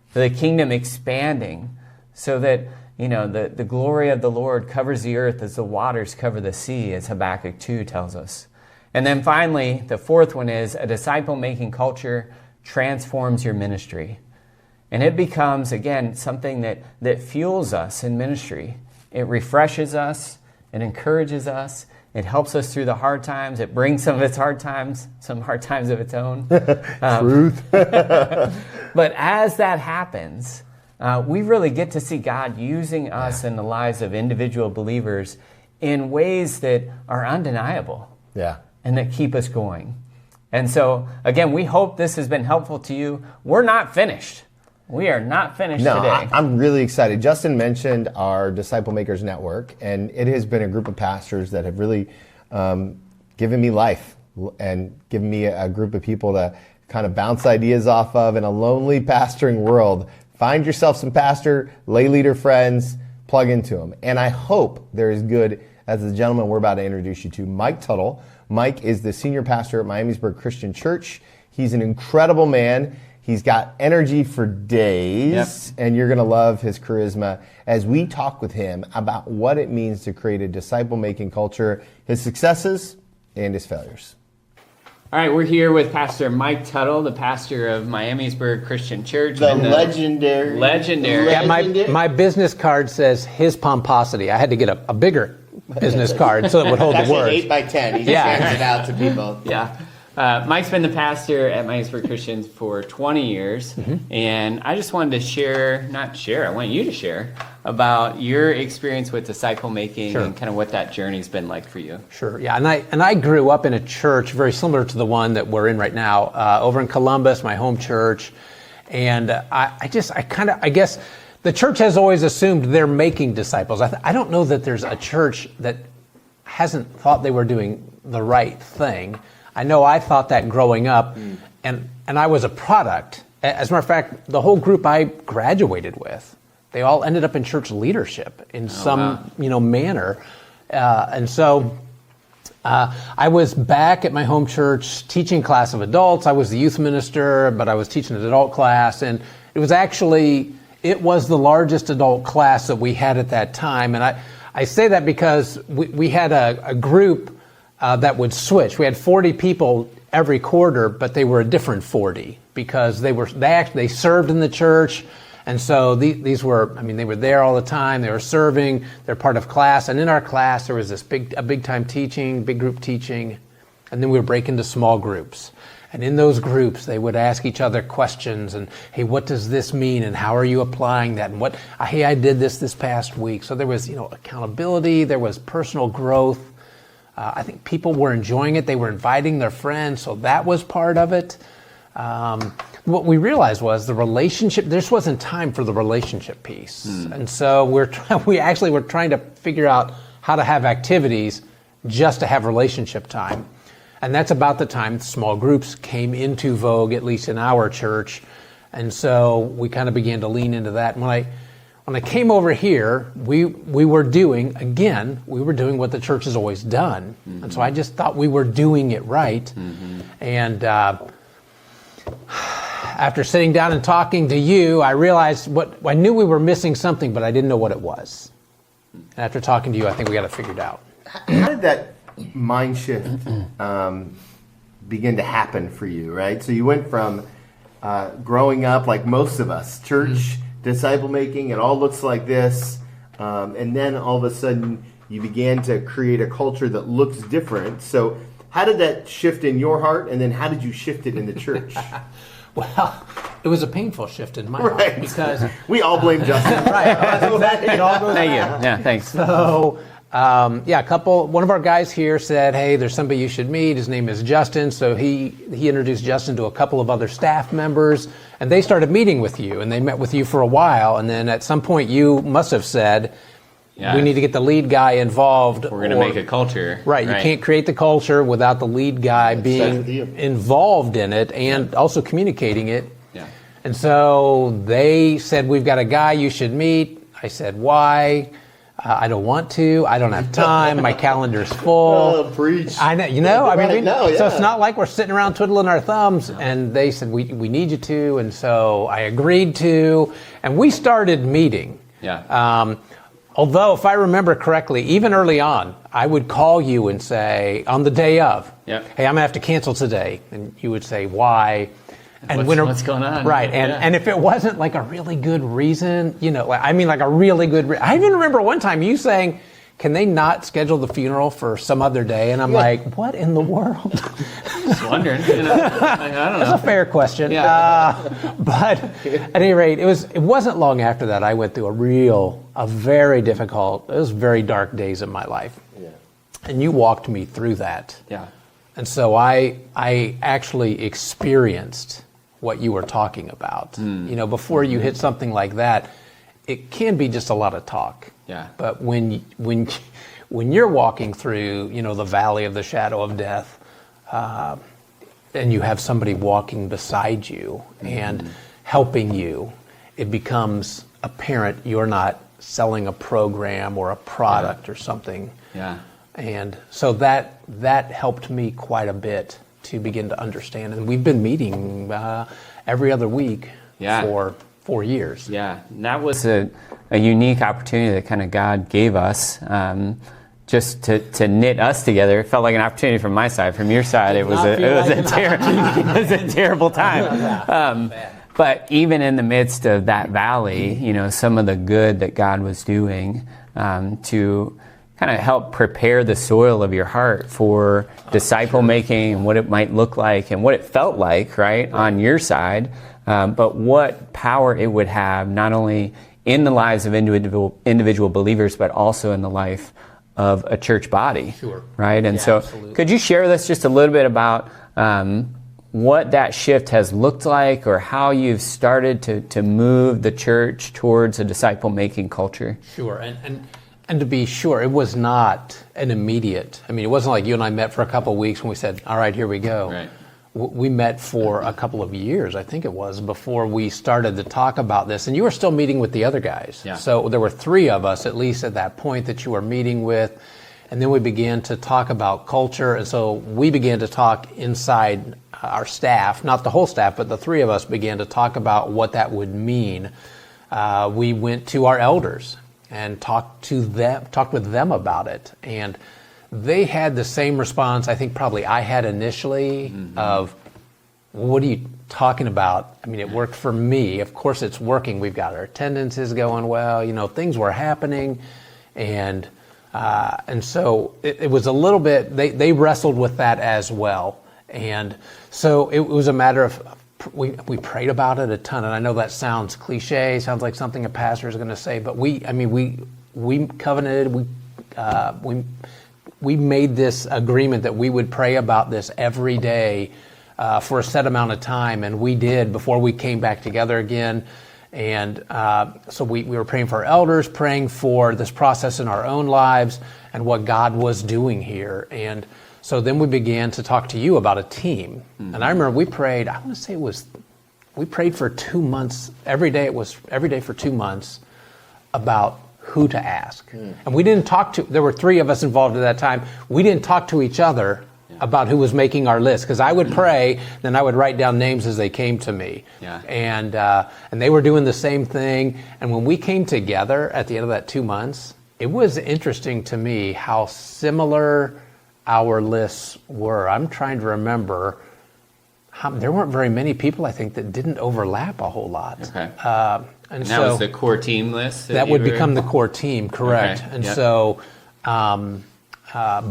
for the kingdom expanding so that, the glory of the Lord covers the earth as the waters cover the sea, as Habakkuk 2 tells us. And then finally, the fourth one is a disciple-making culture transforms your ministry. And it becomes, again, something that fuels us in ministry. It refreshes us. It encourages us. It helps us through the hard times. It brings some of its hard times, some hard times of its own. Truth. But as that happens, we really get to see God using us in the lives of individual believers in ways that are undeniable and that keep us going. And so, again, we hope this has been helpful to you. We're not finished. We are not finished today. I'm really excited. Justin mentioned our Disciple Makers Network, and it has been a group of pastors that have really given me life and given me a group of people to kind of bounce ideas off of in a lonely pastoring world. Find yourself some pastor, lay leader friends, plug into them. And I hope they're as good as the gentleman we're about to introduce you to, Mike Tuttle. Mike is the senior pastor at Miamisburg Christian Church. He's an incredible man. He's got energy for days, and you're going to love his charisma as we talk with him about what it means to create a disciple-making culture, his successes and his failures. All right, we're here with Pastor Mike Tuttle, the pastor of Miamisburg Christian Church. The legendary. Yeah, my business card says his pomposity. I had to get a bigger business card so it would hold the words. It's 8 by 10. He just hands it out to people. Yeah. Mike's been the pastor at Miamisburg Christian for 20 years, and I just wanted to I want you to share about your experience with disciple making and kind of what that journey's been like for you. Sure, yeah, and I grew up in a church very similar to the one that we're in right now, over in Columbus, my home church, and I guess the church has always assumed they're making disciples. I don't know that there's a church that hasn't thought they were doing the right thing. I know I thought that growing up, and I was a product. As a matter of fact, the whole group I graduated with, they all ended up in church leadership in some manner. And so I was back at my home church teaching a class of adults. I was the youth minister, but I was teaching an adult class, and it was the largest adult class that we had at that time. And I say that because we had a group that would switch. We had 40 people every quarter, but they were a different 40 because they served in the church, and so these were, they were there all the time. They were serving. They're part of class, and in our class there was a big time teaching, big group teaching, and then we would break into small groups. And in those groups, they would ask each other questions and, hey, what does this mean? And how are you applying that? And hey, I did this past week. So there was, accountability. There was personal growth. I think people were enjoying it. They were inviting their friends, so that was part of it. What we realized was the relationship, there just wasn't time for the relationship piece. And so we actually were trying to figure out how to have activities just to have relationship time. And that's about the time small groups came into vogue, at least in our church. And so we kind of began to lean into that. And when I came over here, we were doing what the church has always done. And so I just thought we were doing it right. And after sitting down and talking to you, I realized I knew we were missing something, but I didn't know what it was. And after talking to you, I think we got it figured out. How did that mind shift begin to happen for you, right? So you went from growing up like most of us, church, disciple making, it all looks like this, and then all of a sudden you began to create a culture that looks different. So how did that shift in your heart, and then how did you shift it in the church? Well, it was a painful shift in my heart because we all blame Justin. Right, exactly. It all goes Thank you. back. Yeah, thanks. So One of our guys here said, hey, there's somebody you should meet. His name is Justin. So he introduced Justin to a couple of other staff members, and they started meeting with you, and they met with you for a while. And then at some point you must have said, we need to get the lead guy involved. We're going to make a culture. Right. You can't create the culture without the lead guy being involved in it and also communicating it. Yeah. And so they said, we've got a guy you should meet. I said, why? I don't want to. I don't have time. My calendar's full. Preach. I know. So it's not like we're sitting around twiddling our thumbs. No. And they said, we need you to. And so I agreed to. And we started meeting. Yeah. Although, if I remember correctly, even early on, I would call you and say, on the day of, hey, I'm going to have to cancel today. And you would say, why? And what's going on? Right. And if it wasn't like a really good reason, like a really good reason. I even remember one time you saying, can they not schedule the funeral for some other day? And I'm like, what in the world? Just wondering. I don't know. That's a fair question. Yeah. But at any rate, it wasn't long after that I went through a very difficult, it was very dark days of my life. Yeah. And you walked me through that. Yeah. And so I actually experienced what you were talking about. Before you hit something like that, it can be just a lot of talk. Yeah. But when you're walking through, the valley of the shadow of death, and you have somebody walking beside you and helping you, it becomes apparent you're not selling a program or a product or something. Yeah. And so that helped me quite a bit to begin to understand. And we've been meeting every other week for 4 years. Yeah, and that was a unique opportunity that kind of God gave us just to knit us together. It felt like an opportunity from my side. From your side, it was a terrible time. But even in the midst of that valley, some of the good that God was doing to kind of help prepare the soil of your heart for disciple making and what it might look like and what it felt like, right, on your side, but what power it would have not only in the lives of individual believers, but also in the life of a church body. Sure. Right? And so absolutely. Could you share with us just a little bit about what that shift has looked like, or how you've started to move the church towards a disciple-making culture? Sure. And to be sure, it was not an immediate. It wasn't like you and I met for a couple of weeks and we said, all right, here we go. Right. We met for a couple of years, I think it was, before we started to talk about this. And you were still meeting with the other guys. Yeah. So there were 3 of us, at least at that point, that you were meeting with. And then we began to talk about culture. And so we began to talk inside our staff, not the whole staff, but the 3 of us began to talk about what that would mean. We went to our elders and talked with them about it. And they had the same response I think probably I had initially of, what are you talking about? It worked for me. Of course it's working. We've got our attendances going well. Things were happening. And so it was a little bit, they wrestled with that as well. And so it was a matter of, we prayed about it a ton. And I know that sounds cliche, sounds like something a pastor is going to say, but we covenanted, we made this agreement that we would pray about this every day for a set amount of time, and we did before we came back together again. And so we were praying for our elders, praying for this process in our own lives and what God was doing here. And so then we began to talk to you about a team. And I remember we prayed, I want to say we prayed for 2 months, every day for 2 months about who to ask. And we didn't there were 3 of us involved at that time. We didn't talk to each other about who was making our list, because I would pray, then I would write down names as they came to me. Yeah. And they were doing the same thing. And when we came together at the end of that 2 months, it was interesting to me how similar our lists were. I'm trying to remember. There weren't very many people, I think, that didn't overlap a whole lot. Okay. And that was the core team list? That would become the core team, correct. Okay. And so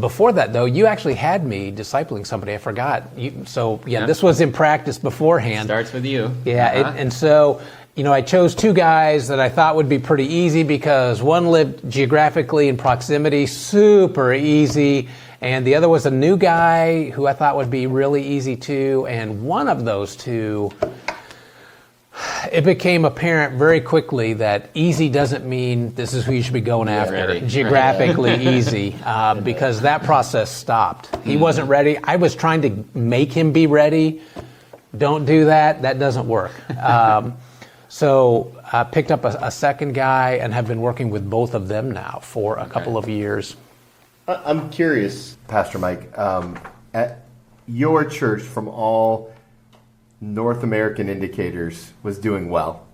before that, though, you actually had me discipling somebody. I forgot. This was in practice beforehand. Starts with you. Yeah. And so, I chose two guys that I thought would be pretty easy because one lived geographically in proximity, super easy, and the other was a new guy who I thought would be really easy too. And one of those two, it became apparent very quickly that easy doesn't mean this is who you should be going after. Ready. Geographically easy, because that process stopped. He wasn't ready. I was trying to make him be ready. Don't do that. That doesn't work. So I picked up a second guy and have been working with both of them now for a couple of years. I'm curious, Pastor Mike, at your church, from all North American indicators, was doing well,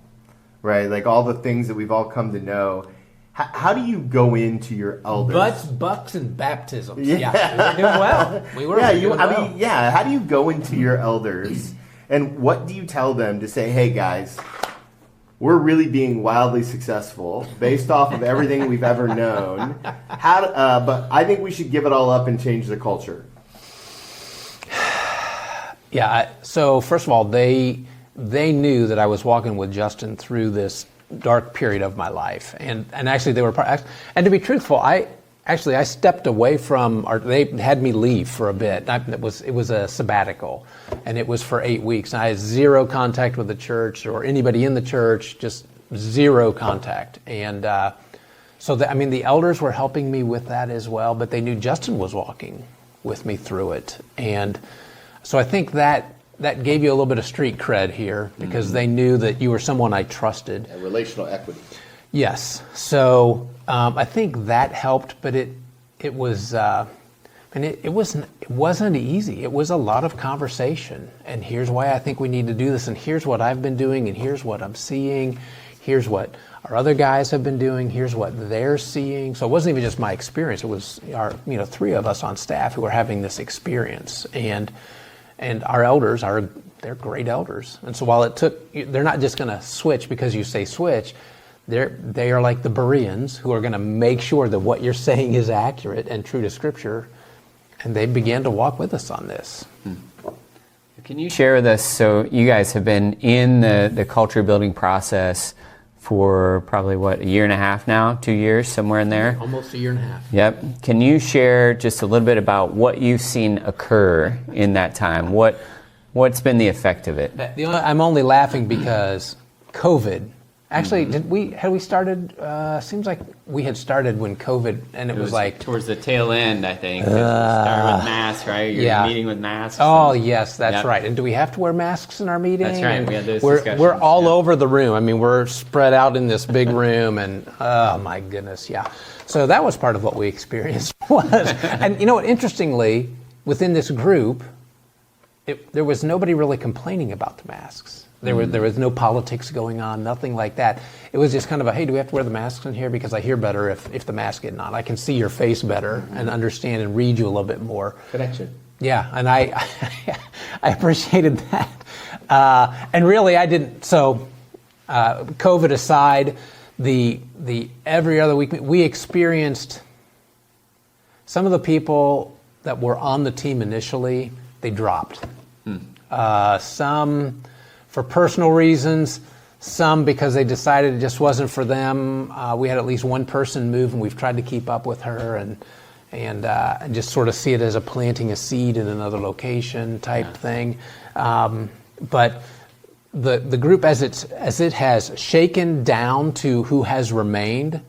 right? Like all the things that we've all come to know. How do you go into your elders? Butts, bucks, and baptisms. Yeah. We were doing well. We were doing well. How do you go into your elders, and what do you tell them to say, hey guys, we're really being wildly successful based off of everything we've ever known. But I think we should give it all up and change the culture. Yeah. So first of all, they knew that I was walking with Justin through this dark period of my life, and actually they were and to be truthful, I stepped away from, or they had me leave for a bit. It was a sabbatical, and it was for 8 weeks. And I had zero contact with the church or anybody in the church, just zero contact. And the elders were helping me with that as well, but they knew Justin was walking with me through it. And so I think that gave you a little bit of street cred here, because they knew that you were someone I trusted. A relational equity. Yes. So I think that helped, but it wasn't easy. It was a lot of conversation. And here's why I think we need to do this, and here's what I've been doing, and here's what I'm seeing. Here's what our other guys have been doing. Here's what they're seeing. So it wasn't even just my experience. It was our, three of us on staff who were having this experience. And our elders they're great elders. And so while they're not just going to switch because you say switch. They are like the Bereans who are going to make sure that what you're saying is accurate and true to Scripture, and they began to walk with us on this. Can you share with us, so you guys have been in the culture building process for probably, a year and a half now, 2 years, somewhere in there? Almost a year and a half. Yep. Can you share just a little bit about what you've seen occur in that time? What's been the effect of it? I'm only laughing because COVID. Actually, had we started, seems like we had started when COVID, and it was like towards the tail end, I think. Start with masks, right? You're meeting with masks. Oh, yes, that's right. And do we have to wear masks in our meeting? That's right. We had those discussions. We're all over the room. I mean, we're spread out in this big room, and oh my goodness, yeah. So that was part of what we experienced. And interestingly, within this group, there was nobody really complaining about the masks. There was no politics going on, nothing like that. It was just kind of hey, do we have to wear the masks in here? Because I hear better if the mask is on. I can see your face better and understand and read you a little bit more. Connection. Yeah, and I appreciated that. And really, I didn't. So, COVID aside, the every other week we experienced some of the people that were on the team initially, they dropped. Some for personal reasons, some because they decided it just wasn't for them. We had at least one person move, and we've tried to keep up with her and just sort of see it as a planting a seed in another location type thing. But the group, as it has shaken down to who has remained,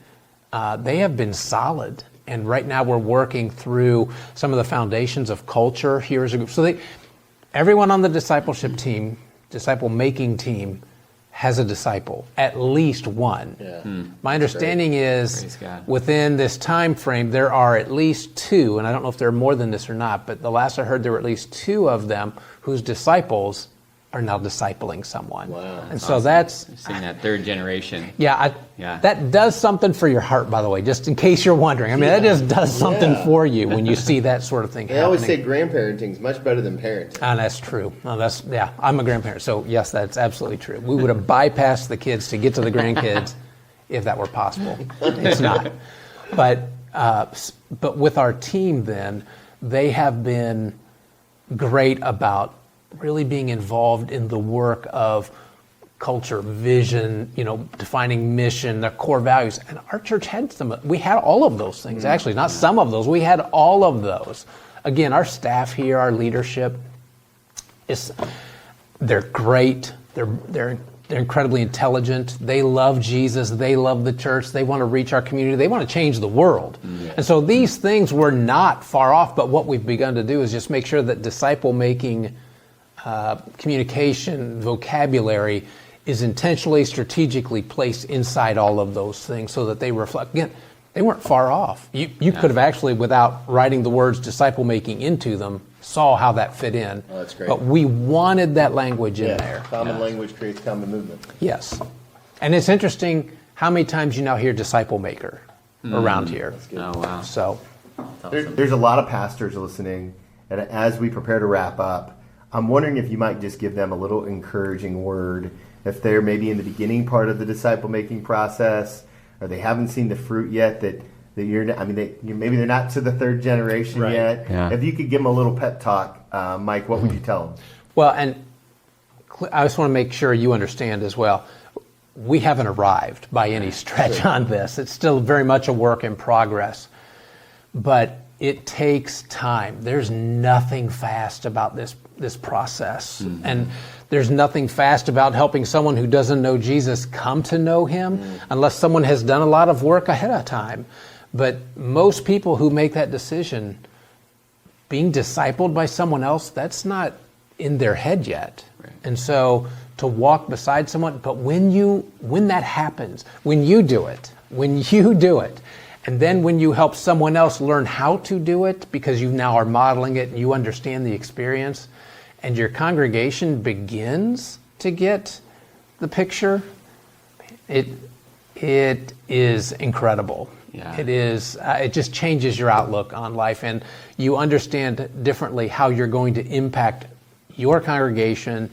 they have been solid. And right now we're working through some of the foundations of culture here as a group. So everyone on the discipleship team, disciple-making team, has a disciple, at least one. Yeah. My understanding is within this time frame, there are at least two, and I don't know if there are more than this or not, but the last I heard there were at least two of them whose disciples are now discipling someone. Wow. And so that's... seeing that third generation. Yeah, that does something for your heart, by the way, just in case you're wondering. I mean, that just does something for you when you see that sort of thing happening. I always say grandparenting is much better than parenting. And that's true. I'm a grandparent, so yes, that's absolutely true. We would have bypassed the kids to get to the grandkids if that were possible. It's not. But with our team then, they have been great about really being involved in the work of culture, vision, defining mission, the core values. And our church had we had all of those things, actually, not some of those. We had all of those. Again, our staff here, our leadership, they're great. They're incredibly intelligent. They love Jesus. They love the church. They want to reach our community. They want to change the world. Yeah. And so these things were not far off, but what we've begun to do is just make sure that disciple-making communication, vocabulary is intentionally, strategically placed inside all of those things so that they reflect. Again, they weren't far off. You could have actually, without writing the words disciple-making into them, saw how that fit in. Oh, that's great. But we wanted that language in there. Common language creates common movement. Yes. And it's interesting how many times you now hear disciple maker around here. That's good. Oh, wow. So there's a lot of pastors listening, and as we prepare to wrap up, I'm wondering if you might just give them a little encouraging word, if they're maybe in the beginning part of the disciple-making process, or they haven't seen the fruit yet, that maybe they're not to the third generation yet. Yeah. If you could give them a little pep talk, Mike, what would you tell them? Well, and I just want to make sure you understand as well, we haven't arrived by any stretch on this. It's still very much a work in progress. But it takes time. There's nothing fast about this process. Mm-hmm. And there's nothing fast about helping someone who doesn't know Jesus come to know him, unless someone has done a lot of work ahead of time. But most people who make that decision, being discipled by someone else, that's not in their head yet. Right. And so to walk beside someone, but when that happens, when you do it, and then when you help someone else learn how to do it, because you now are modeling it and you understand the experience, and your congregation begins to get the picture, it is incredible. Yeah. It is. It just changes your outlook on life, and you understand differently how you're going to impact your congregation,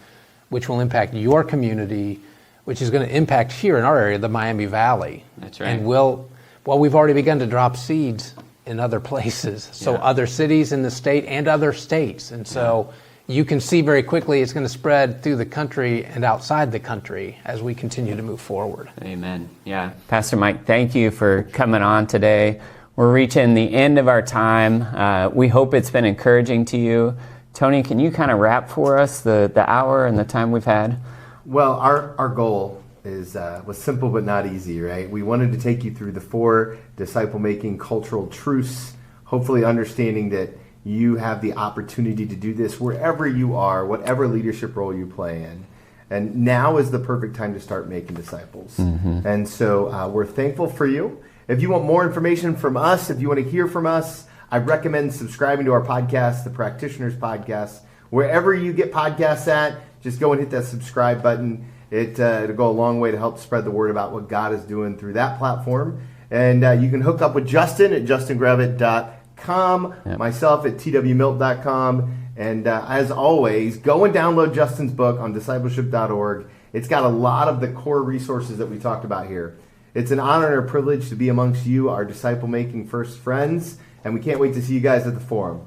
which will impact your community, which is going to impact here in our area, the Miami Valley. That's right. And we've already begun to drop seeds in other places, so other cities in the state and other states, and so you can see very quickly it's going to spread through the country and outside the country as we continue to move forward. Amen. Yeah. Pastor Mike, thank you for coming on today. We're reaching the end of our time. We hope it's been encouraging to you. Tony, can you kind of wrap for us the hour and the time we've had? Well, our goal was simple but not easy, right? We wanted to take you through the 4 disciple-making cultural truths, hopefully understanding that you have the opportunity to do this wherever you are, whatever leadership role you play in. And now is the perfect time to start making disciples. Mm-hmm. And so we're thankful for you. If you want more information from us, if you want to hear from us, I recommend subscribing to our podcast, the Practitioners Podcast. Wherever you get podcasts at, just go and hit that subscribe button. It'll go a long way to help spread the word about what God is doing through that platform. And you can hook up with Justin at justingravitt.com. Myself at twmilt.com, and as always, go and download Justin's book on discipleship.org. It's got a lot of the core resources that we talked about here. It's an honor and a privilege to be amongst you, our disciple-making first friends, and we can't wait to see you guys at the forum.